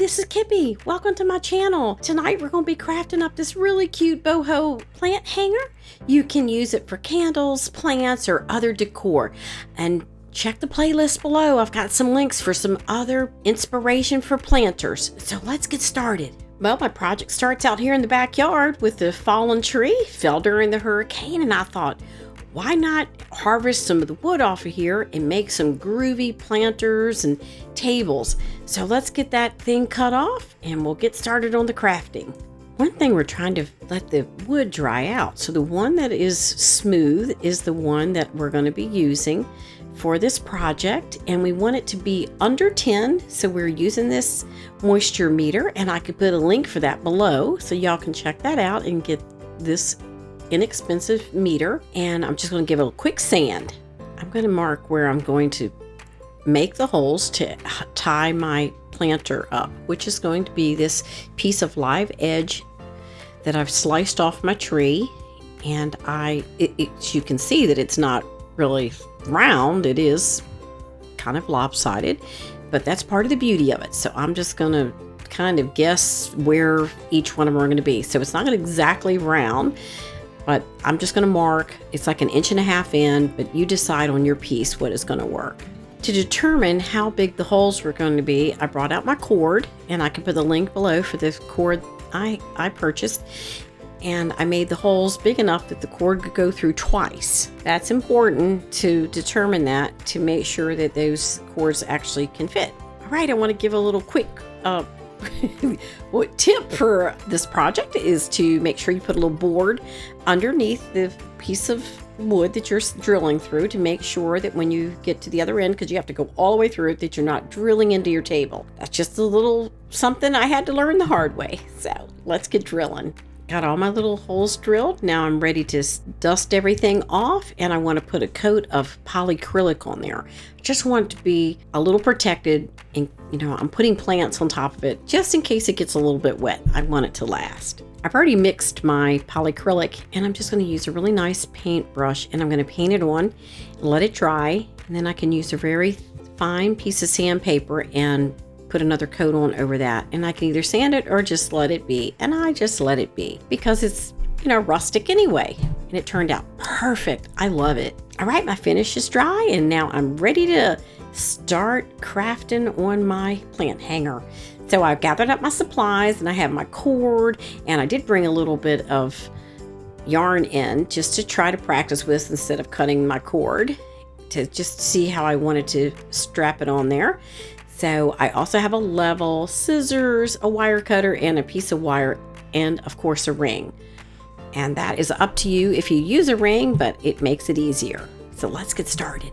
this is Kippi. Welcome to my channel. Tonight we're going to be crafting up this really cute boho plant hanger. You can use it for candles, plants, or other decor. And check the playlist below. I've got some links for some other inspiration for planters. So let's get started. Well, my project starts out here in the backyard with the fallen tree. Fell during the hurricane, and I thought, why not harvest some of the wood off of here and make some groovy planters and tables? So let's get that thing cut off and we'll get started on the crafting. One thing, we're trying to let the wood dry out. So the one that is smooth is the one that we're going to be using for this project, and we want it to be under 10. So we're using this moisture meter, and I could put a link for that below so y'all can check that out and get this inexpensive meter. And I'm just going to give it a quick sand. I'm going to mark where I'm going to make the holes to tie my planter up, which is going to be this piece of live edge that I've sliced off my tree. And you can see that it's not really round, it is kind of lopsided, but that's part of the beauty of it. So I'm just going to kind of guess where each one of them are going to be. So it's not going to exactly round, but I'm just going to mark. It's like 1.5 inches in, but you decide on your piece what is going to work. To determine how big the holes were going to be, I brought out my cord, and I can put the link below for this cord I purchased. And I made the holes big enough that the cord could go through twice. That's important to determine that, to make sure that those cords actually can fit. All right, I want to give a little quick tip for this project is to make sure you put a little board underneath the piece of wood that you're drilling through, to make sure that when you get to the other end, because you have to go all the way through it, that you're not drilling into your table. That's just a little something I had to learn the hard way. So let's get drilling. Got all my little holes drilled. Now I'm ready to dust everything off, and I want to put a coat of polyacrylic on there. Just want it to be a little protected, and I'm putting plants on top of it just in case it gets a little bit wet. I want it to last. I've already mixed my polyacrylic, and I'm just going to use a really nice paintbrush, and I'm going to paint it on and let it dry, and then I can use a very fine piece of sandpaper and put another coat on over that, and I can either sand it or just let it be. And I just let it be because it's rustic anyway, and it turned out perfect. I love it. All right, my finish is dry, and now I'm ready to start crafting on my plant hanger. So I've gathered up my supplies, and I have my cord, and I did bring a little bit of yarn in just to try to practice with instead of cutting my cord, to just see how I wanted to strap it on there. So I also have a level, scissors, a wire cutter, and a piece of wire, and of course a ring. And that is up to you if you use a ring, but it makes it easier. So let's get started.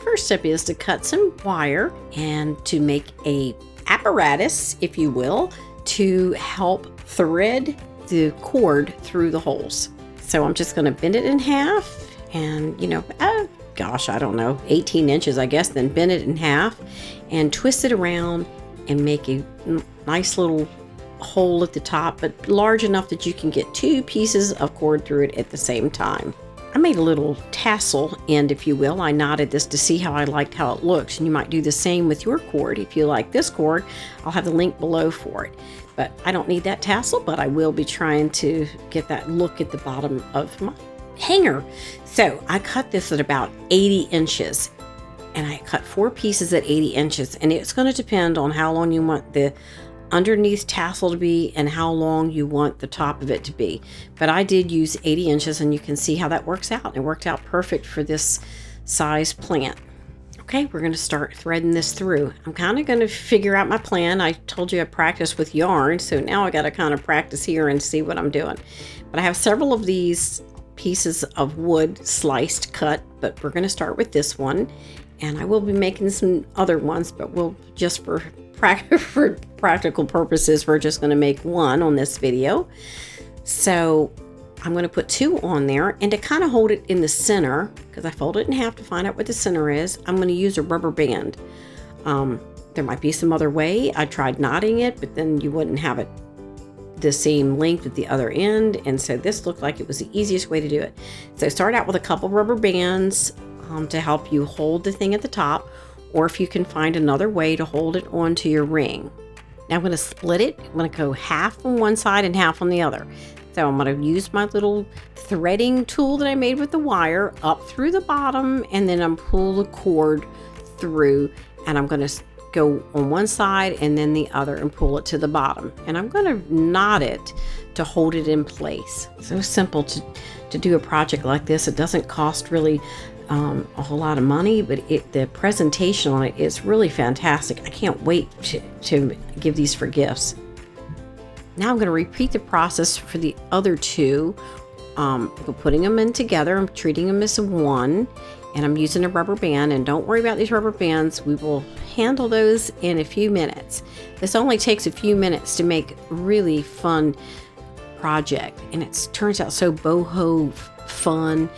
First step is to cut some wire and to make a apparatus, if you will, to help thread the cord through the holes. So I'm just going to bend it in half, and I don't know, 18 inches, I guess, then bend it in half and twist it around and make a nice little hole at the top, but large enough that you can get 2 pieces of cord through it at the same time. I made a little tassel end, if you will. I knotted this to see how I liked how it looks, and you might do the same with your cord. If you like this cord, I'll have the link below for it. But I don't need that tassel, but I will be trying to get that look at the bottom of my hanger. So I cut this at about 80 inches, and I cut 4 pieces at 80 inches, and it's going to depend on how long you want the underneath tassel to be and how long you want the top of it to be. But I did use 80 inches, and you can see how that works out. It worked out perfect for this size plant. Okay, we're going to start threading this through. I'm kind of going to figure out my plan. I told you I practiced with yarn, so now I got to kind of practice here and see what I'm doing. But I have several of these pieces of wood sliced, cut, but we're going to start with this one, and I will be making some other ones, but we'll just for practical purposes, we're just going to make one on this video. So I'm going to put 2 on there, and to kind of hold it in the center, because I fold it in half to find out what the center is, I'm going to use a rubber band. There might be some other way. I tried knotting it, but then you wouldn't have it the same length at the other end, and so this looked like it was the easiest way to do it. So start out with a couple rubber bands to help you hold the thing at the top, or if you can find another way to hold it onto your ring. Now I'm going to split it. I'm going to go half on one side and half on the other. So I'm going to use my little threading tool that I made with the wire up through the bottom, and then I'm pull the cord through, and I'm going to go on one side and then the other and pull it to the bottom. And I'm going to knot it to hold it in place. So simple to do a project like this. It doesn't cost really a whole lot of money, but the presentation on it is really fantastic. I can't wait to give these for gifts. Now I'm going to repeat the process for the other two. I'm putting them in together. I'm treating them as one, and I'm using a rubber band. And don't worry about these rubber bands. We will handle those in a few minutes. This only takes a few minutes to make a really fun project, and it turns out so boho fun.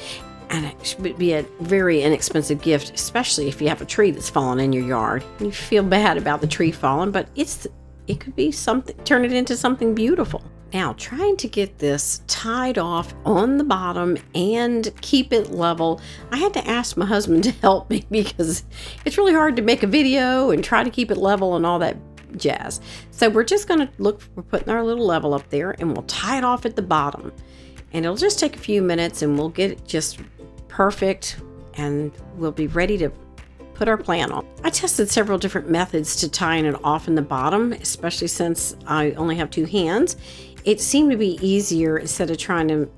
And it would be a very inexpensive gift, especially if you have a tree that's fallen in your yard. You feel bad about the tree falling, but it could be something, turn it into something beautiful. Now, trying to get this tied off on the bottom and keep it level, I had to ask my husband to help me because it's really hard to make a video and try to keep it level and all that jazz. So we're just going to look for putting our little level up there, and we'll tie it off at the bottom. And it'll just take a few minutes, and we'll get it just perfect, and we'll be ready to put our plan on. I tested several different methods to tying it off in the bottom, especially since I only have two hands. It seemed to be easier instead of trying to,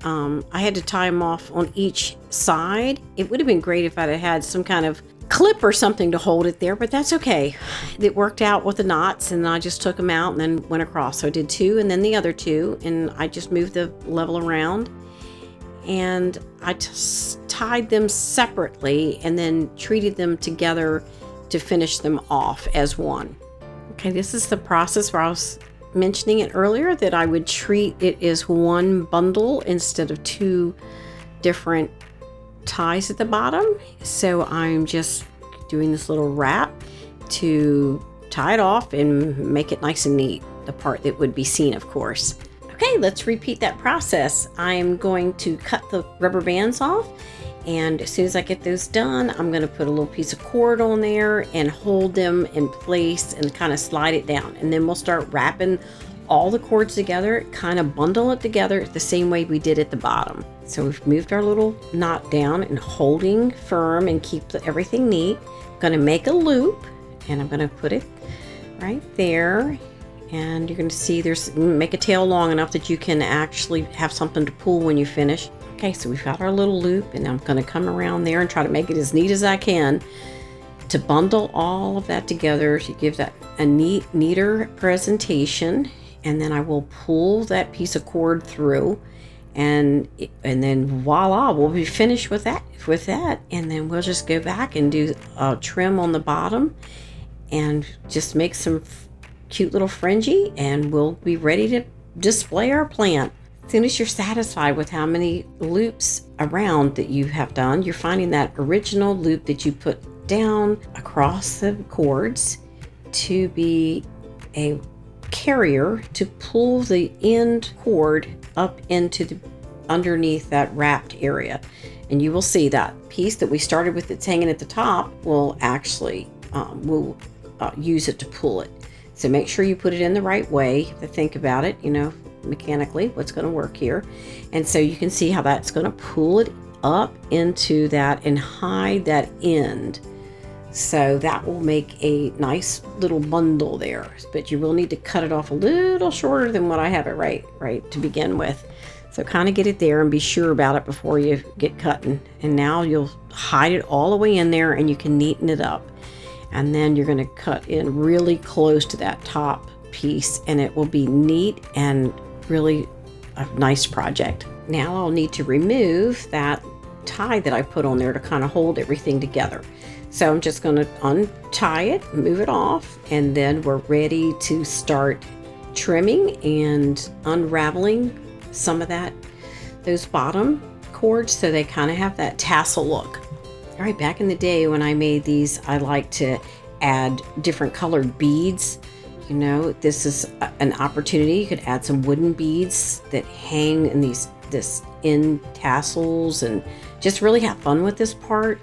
I had to tie them off on each side. It would have been great if I'd had some kind of clip or something to hold it there, but that's okay. It worked out with the knots, and I just took them out and then went across. So I did two and then the other two, and I just moved the level around, and I just tied them separately and then treated them together to finish them off as one. Okay, this is the process where I was mentioning it earlier, that I would treat it as one bundle instead of two different ties at the bottom. So I'm just doing this little wrap to tie it off and make it nice and neat, the part that would be seen, of course. Okay, let's repeat that process. I'm going to cut the rubber bands off, and as soon as I get those done, I'm going to put a little piece of cord on there and hold them in place and kind of slide it down. And then we'll start wrapping all the cords together, kind of bundle it together the same way we did at the bottom. So we've moved our little knot down and holding firm and keep everything neat. I'm going to make a loop, and I'm going to put it right there. And you're going to see make a tail long enough that you can actually have something to pull when you finish. Okay, so we've got our little loop, and I'm going to come around there and try to make it as neat as I can to bundle all of that together to give that a neater presentation. And then I will pull that piece of cord through, and then voila, we'll be finished with that. And then we'll just go back and do a trim on the bottom and just make some cute little fringy, and we'll be ready to display our plant. As soon as you're satisfied with how many loops around that you have done, you're finding that original loop that you put down across the cords to be a carrier to pull the end cord up into the underneath that wrapped area. And you will see that piece that we started with that's hanging at the top will actually use it to pull it. So make sure you put it in the right way. You have to think about it, mechanically, what's going to work here. And so you can see how that's going to pull it up into that and hide that end. So that will make a nice little bundle there. But you will need to cut it off a little shorter than what I have it right to begin with. So kind of get it there and be sure about it before you get cutting. And now you'll hide it all the way in there, and you can neaten it up. And then you're going to cut in really close to that top piece, and it will be neat and really a nice project. Now I'll need to remove that tie that I put on there to kind of hold everything together. So I'm just going to untie it, move it off, and then we're ready to start trimming and unraveling some of those bottom cords so they kind of have that tassel look. All right, back in the day when I made these, I like to add different colored beads. This is an opportunity. You could add some wooden beads that hang in this end tassels, and just really have fun with this part.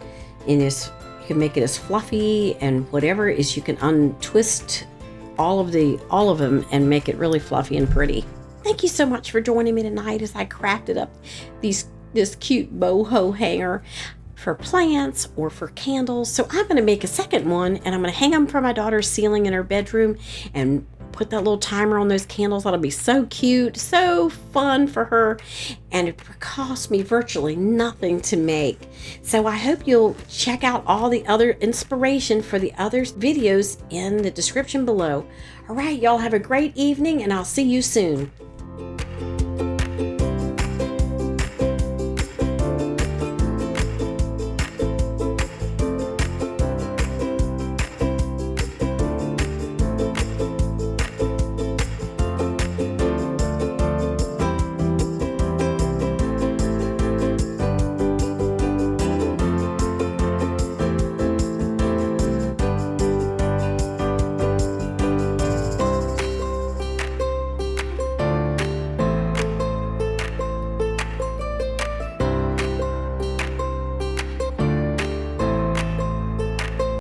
And you can make it as fluffy, and whatever is you can untwist all of them and make it really fluffy and pretty. Thank you so much for joining me tonight as I crafted up this cute boho hanger for plants or for candles. So I'm going to make a second one, and I'm going to hang them from my daughter's ceiling in her bedroom and put that little timer on those candles. That'll be so cute, so fun for her, and it cost me virtually nothing to make. So I hope you'll check out all the other inspiration for the other videos in the description below. All right, y'all have a great evening, and I'll see you soon.